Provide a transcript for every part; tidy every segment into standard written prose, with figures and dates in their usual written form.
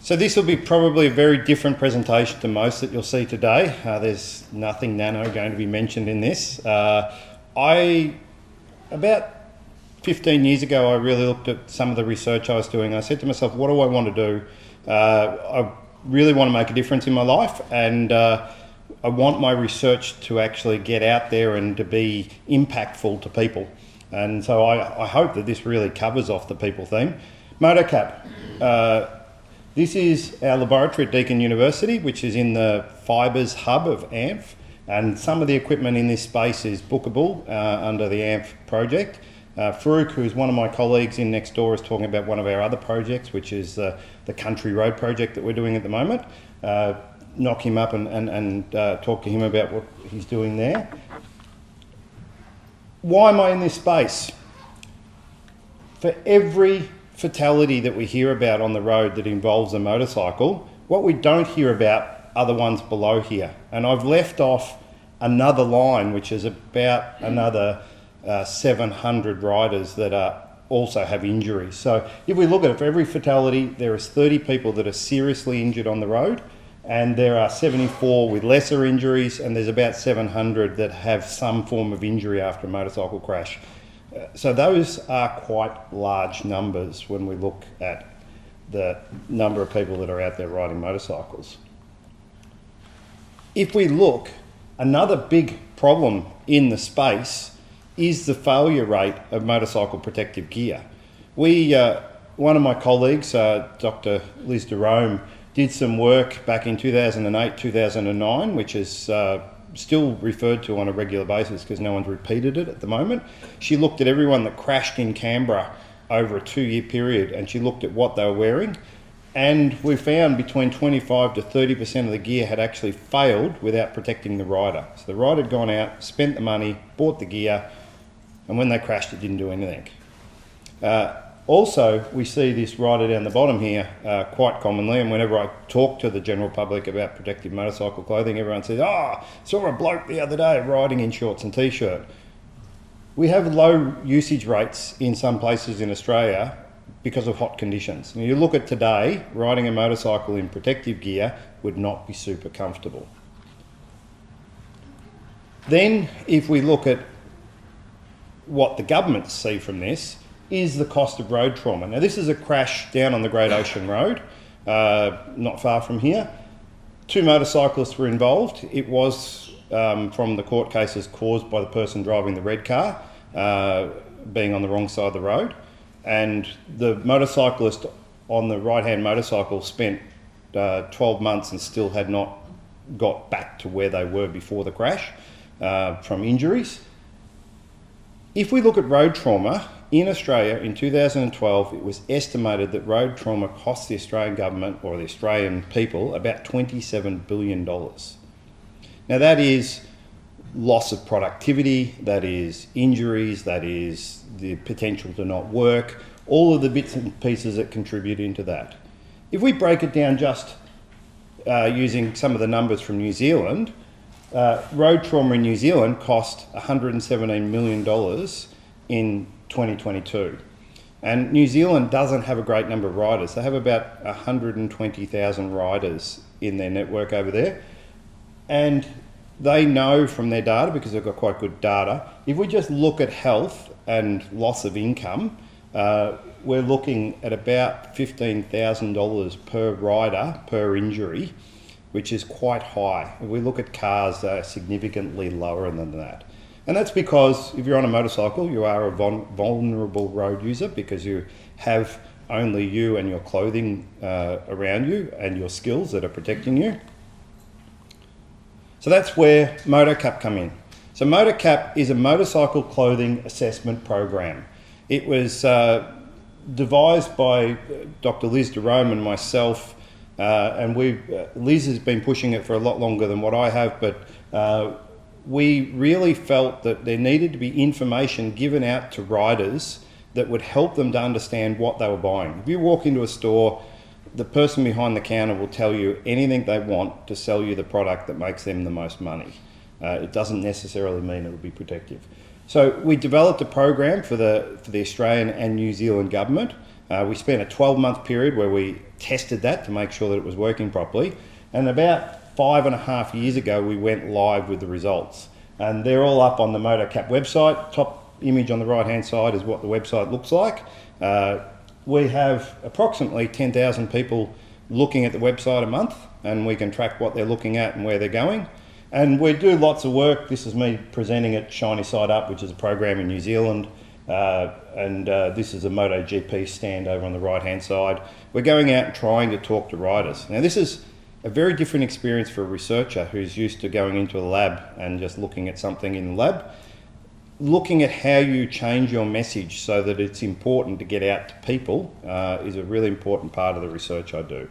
So this will be probably a very different presentation to most that you'll see today. There's nothing nano going to be mentioned in this. About 15 years ago, I really looked at some of the research I was doing. I said to myself, what do I want to do? I really want to make a difference in my life, and I want my research to actually get out there and to be impactful to people. And so I hope that this really covers off the people theme. MotoCAP. This is our laboratory at Deakin University, which is in the fibres hub of ANFF, and some of the equipment in this space is bookable under the ANFF project. Farouk, who's one of my colleagues in next door, is talking about one of our other projects, which is the country road project that we're doing at the moment. Knock him up and talk to him about what he's doing there. Why am I in this space? For every fatality that we hear about on the road that involves a motorcycle, what we don't hear about are the ones below here. And I've left off another line, which is about another 700 riders that also have injuries. So if we look at it, for every fatality, there is 30 people that are seriously injured on the road, and there are 74 with lesser injuries, and there's about 700 that have some form of injury after a motorcycle crash. So those are quite large numbers when we look at the number of people that are out there riding motorcycles. If we look, another big problem in the space is the failure rate of motorcycle protective gear. One of my colleagues, Dr. Liz Jerome, did some work back in 2008, 2009, which is still referred to on a regular basis because no one's repeated it at the moment. She looked at everyone that crashed in Canberra over a 2-year period, and she looked at what they were wearing, and we found between 25 to 30% of the gear had actually failed without protecting the rider. So the rider had gone out, spent the money, bought the gear, and when they crashed it didn't do anything. Also, we see this rider down the bottom here quite commonly, and whenever I talk to the general public about protective motorcycle clothing, everyone says, saw a bloke the other day riding in shorts and t-shirt. We have low usage rates in some places in Australia because of hot conditions. And you look at today, riding a motorcycle in protective gear would not be super comfortable. Then, if we look at what the governments see from this, is the cost of road trauma. Now this is a crash down on the Great Ocean Road, not far from here. 2 motorcyclists were involved. It was, from the court cases, caused by the person driving the red car, being on the wrong side of the road. And the motorcyclist on the right-hand motorcycle spent 12 months and still had not got back to where they were before the crash from injuries. If we look at road trauma, in Australia in 2012, it was estimated that road trauma cost the Australian government or the Australian people about $27 billion. Now that is loss of productivity, that is injuries, that is the potential to not work, all of the bits and pieces that contribute into that. If we break it down just using some of the numbers from New Zealand, road trauma in New Zealand cost $117 million in 2022. And New Zealand doesn't have a great number of riders. They have about 120,000 riders in their network over there. And they know from their data, because they've got quite good data, if we just look at health and loss of income, we're looking at about $15,000 per rider per injury, which is quite high. If we look at cars, they're significantly lower than that. And that's because if you're on a motorcycle, you are a vulnerable road user because you have only you and your clothing around you and your skills that are protecting you. So that's where MotoCAP come in. So MotoCAP is a motorcycle clothing assessment program. It was devised by Dr. Liz Jerome and myself, and Liz has been pushing it for a lot longer than what I have, but we really felt that there needed to be information given out to riders that would help them to understand what they were buying. If you walk into a store, the person behind the counter will tell you anything they want to sell you the product that makes them the most money. It doesn't necessarily mean it will be protective. So we developed a program for the Australian and New Zealand government. We spent a 12-month period where we tested that to make sure that it was working properly. And about 5.5 years ago, we went live with the results. And they're all up on the MotoCAP website. Top image on the right-hand side is what the website looks like. We have approximately 10,000 people looking at the website a month, and we can track what they're looking at and where they're going. And we do lots of work. This is me presenting at Shiny Side Up, which is a program in New Zealand. This is a MotoGP stand over on the right-hand side. We're going out and trying to talk to riders. Now, this is a very different experience for a researcher who's used to going into a lab and just looking at something in the lab. Looking at how you change your message so that it's important to get out to people is a really important part of the research I do.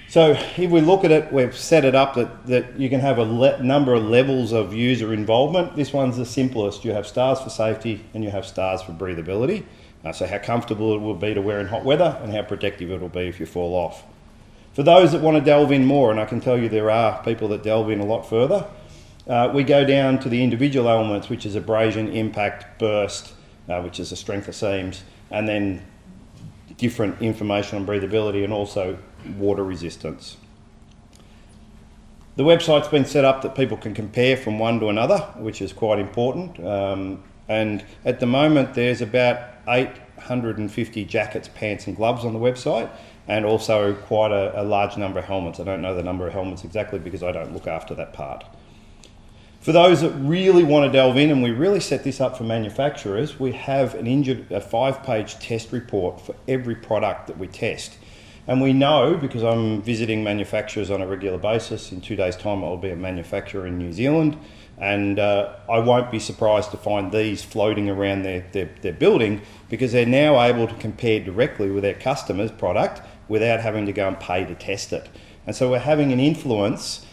So if we look at it, we've set it up that you can have a number of levels of user involvement. This one's the simplest. You have stars for safety and you have stars for breathability. So how comfortable it will be to wear in hot weather and how protective it will be if you fall off. For those that want to delve in more, and I can tell you there are people that delve in a lot further, we go down to the individual elements, which is abrasion, impact, burst, which is the strength of seams, and then different information on breathability and also water resistance. The website's been set up that people can compare from one to another, which is quite important. And at the moment, there's about 850 jackets, pants and gloves on the website, and also quite a large number of helmets. I don't know the number of helmets exactly because I don't look after that part. For those that really want to delve in, and we really set this up for manufacturers, we have a 5-page test report for every product that we test. And we know, because I'm visiting manufacturers on a regular basis, in 2 days' time I'll be a manufacturer in New Zealand, and I won't be surprised to find these floating around their building, because they're now able to compare directly with their customer's product without having to go and pay to test it. And so we're having an influence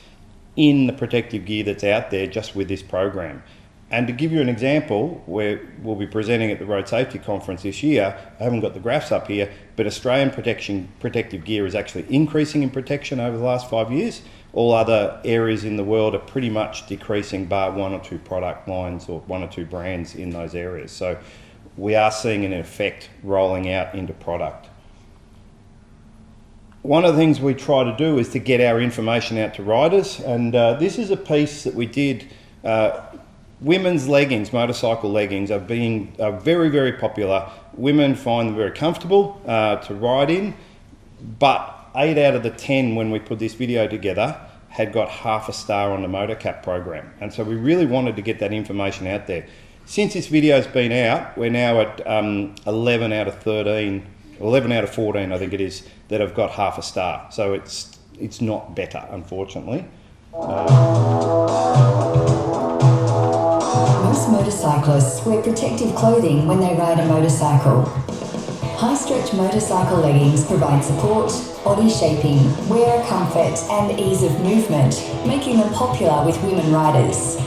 in the protective gear that's out there just with this program. And to give you an example, we'll be presenting at the Road Safety Conference this year. I haven't got the graphs up here, but Australian protective gear is actually increasing in protection over the last 5 years. All other areas in the world are pretty much decreasing, bar 1 or 2 product lines or 1 or 2 brands in those areas. So we are seeing an effect rolling out into product. One of the things we try to do is to get our information out to riders, and this is a piece that we did. Women's leggings, motorcycle leggings, are very, very popular. Women find them very comfortable to ride in, but 8 out of the 10 when we put this video together had got half a star on the MotoCAP program, and so we really wanted to get that information out there. Since this video's been out, we're now at 11 out of 13, 11 out of 14 I think it is, that have got half a star. So it's not better, unfortunately. Most motorcyclists wear protective clothing when they ride a motorcycle. High-stretch motorcycle leggings provide support, body shaping, wearer comfort and ease of movement, making them popular with women riders.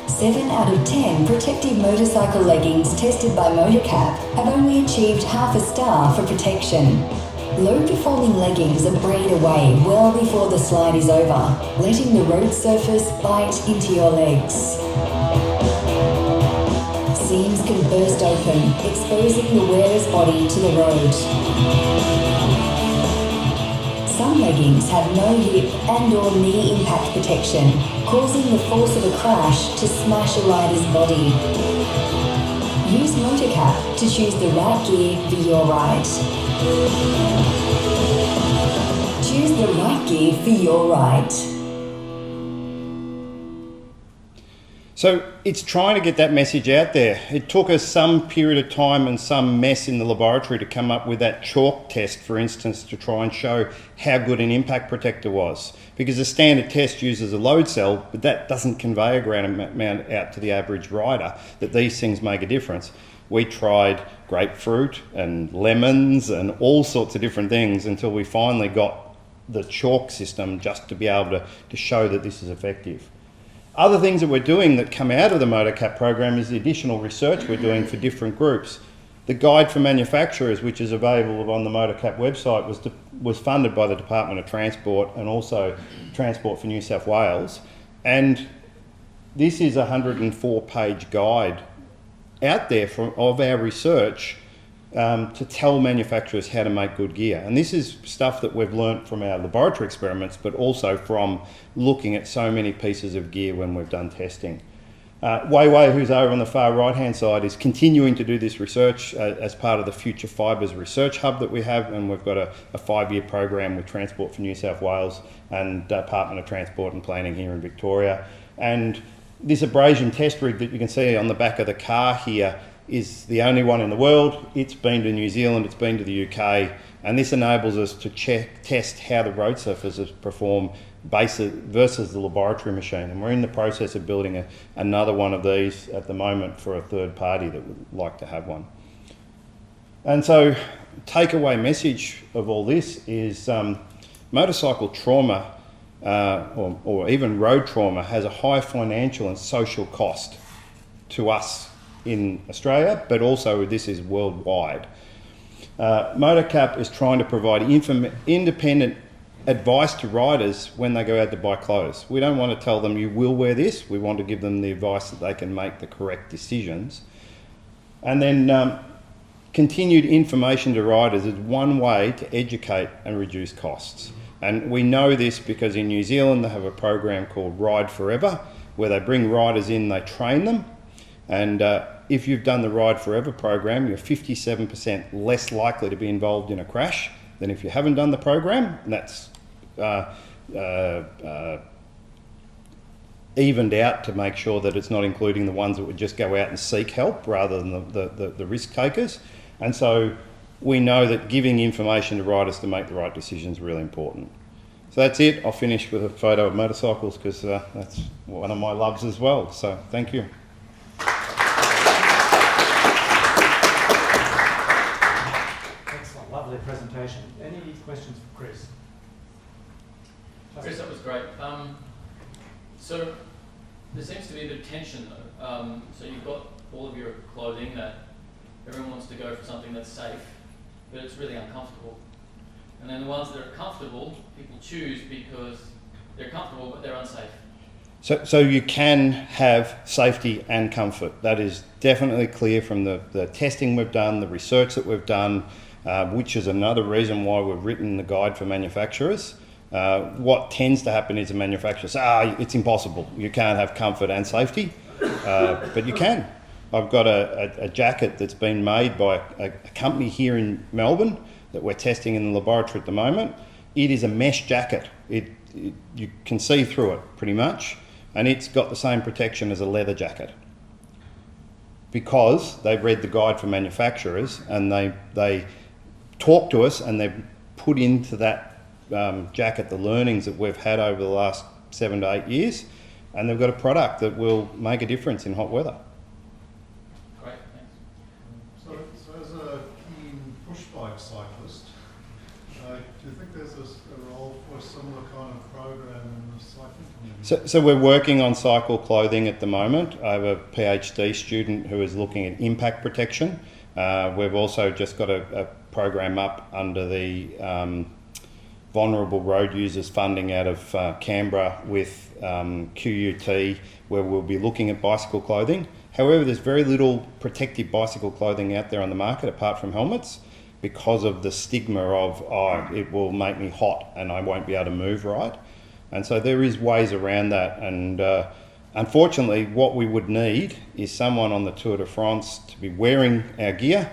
7 out of 10 protective motorcycle leggings tested by MotoCAP have only achieved half a star for protection. Low-performing leggings abrade away well before the slide is over, letting the road surface bite into your legs. Seams can burst open, exposing the wearer's body to the road. Some leggings have no hip and or knee impact protection, causing the force of a crash to smash a rider's body. Use MotoCAP to choose the right gear for your ride. Choose the right gear for your ride. So it's trying to get that message out there. It took us some period of time and some mess in the laboratory to come up with that chalk test, for instance, to try and show how good an impact protector was. Because the standard test uses a load cell, but that doesn't convey a great amount out to the average rider that these things make a difference. We tried grapefruit and lemons and all sorts of different things until we finally got the chalk system just to be able to show that this is effective. Other things that we're doing that come out of the MotoCAP program is the additional research we're doing for different groups. The guide for manufacturers, which is available on the MotoCAP website, was funded by the Department of Transport and also Transport for New South Wales. And this is a 104-page guide out there of our research to tell manufacturers how to make good gear. And this is stuff that we've learnt from our laboratory experiments, but also from looking at so many pieces of gear when we've done testing. Wei, who's over on the far right-hand side, is continuing to do this research as part of the Future Fibres Research Hub that we have, and we've got a 5-year program with Transport for New South Wales and Department of Transport and Planning here in Victoria. And this abrasion test rig that you can see on the back of the car here is the only one in the world. It's been to New Zealand, it's been to the UK, and this enables us to test how the road surfaces perform versus the laboratory machine. And we're in the process of building another one of these at the moment for a third party that would like to have one. And so, takeaway message of all this is motorcycle trauma or even road trauma has a high financial and social cost to us in Australia, but also this is worldwide. MotoCAP is trying to provide independent advice to riders when they go out to buy clothes. We don't want to tell them you will wear this, we want to give them the advice that they can make the correct decisions. And then continued information to riders is one way to educate and reduce costs. And we know this because in New Zealand they have a program called Ride Forever, where they bring riders in, they train them, and if you've done the Ride Forever program, you're 57% less likely to be involved in a crash than if you haven't done the program. And that's evened out to make sure that it's not including the ones that would just go out and seek help rather than the risk takers. And so we know that giving information to riders to make the right decisions is really important. So that's it. I'll finish with a photo of motorcycles because that's one of my loves as well. So thank you. Excellent, lovely presentation. Any questions for Chris? Chris, that was great. So there seems to be a bit of tension though. So you've got all of your clothing that everyone wants to go for something that's safe, but it's really uncomfortable. And then the ones that are comfortable, people choose because they're comfortable, but they're unsafe. So you can have safety and comfort. That is definitely clear from the testing we've done, the research that we've done, which is another reason why we've written the guide for manufacturers. What tends to happen is the manufacturers say, it's impossible. You can't have comfort and safety, but you can. I've got a jacket that's been made by a company here in Melbourne that we're testing in the laboratory at the moment. It is a mesh jacket. You can see through it pretty much, and it's got the same protection as a leather jacket because they've read the guide for manufacturers and they talk to us and they've put into that jacket the learnings that we've had over the last 7 to 8 years, and they've got a product that will make a difference in hot weather. Great, thanks. So as a keen push bike cyclist, do you think there's a role for a similar kind of program in the cycling community? So we're working on cycle clothing at the moment. I have a PhD student who is looking at impact protection. We've also just got a program up under the Vulnerable Road Users funding out of Canberra with QUT, where we'll be looking at bicycle clothing. However, there's very little protective bicycle clothing out there on the market apart from helmets because of the stigma of, it will make me hot and I won't be able to move right. And so there is ways around that. And unfortunately, what we would need is someone on the Tour de France to be wearing our gear,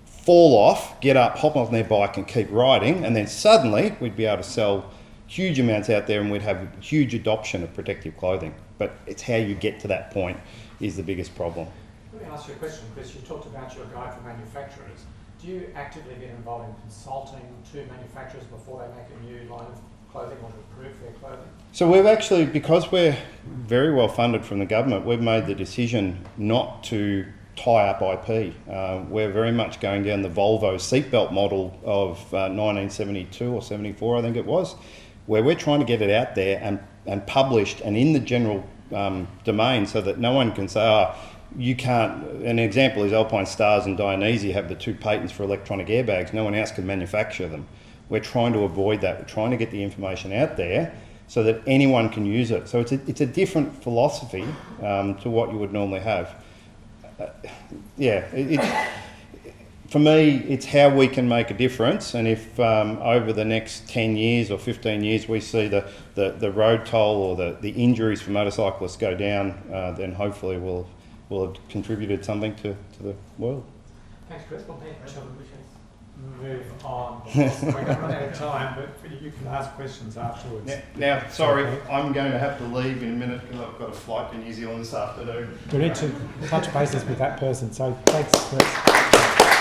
fall off, get up, hop on their bike and keep riding, and then suddenly we'd be able to sell huge amounts out there and we'd have huge adoption of protective clothing. But it's how you get to that point is the biggest problem. Let me ask you a question, Chris. You talked about your guide for manufacturers. Do you actively get involved in consulting to manufacturers before they make a new line of clothing or to improve their clothing? So we've actually, because we're very well funded from the government, we've made the decision not to tie up IP. We're very much going down the Volvo seatbelt model of 1972 or 74, I think it was, where we're trying to get it out there and published and in the general domain so that no one can say, you can't. An example is Alpine Stars and Dionysia have the 2 patents for electronic airbags. No one else can manufacture them. We're trying to avoid that. We're trying to get the information out there so that anyone can use it. So it's a different philosophy to what you would normally have. for me, it's how we can make a difference, and if over the next 10 years or 15 years we see the road toll or the injuries for motorcyclists go down, then hopefully we'll have contributed something to the world. Thanks, Chris. We'll need to move on. We're going to run out of time, but you can ask questions afterwards. Now, sorry, I'm going to have to leave in a minute because I've got a flight to New Zealand this afternoon. We need to touch bases with that person, so thanks, Chris.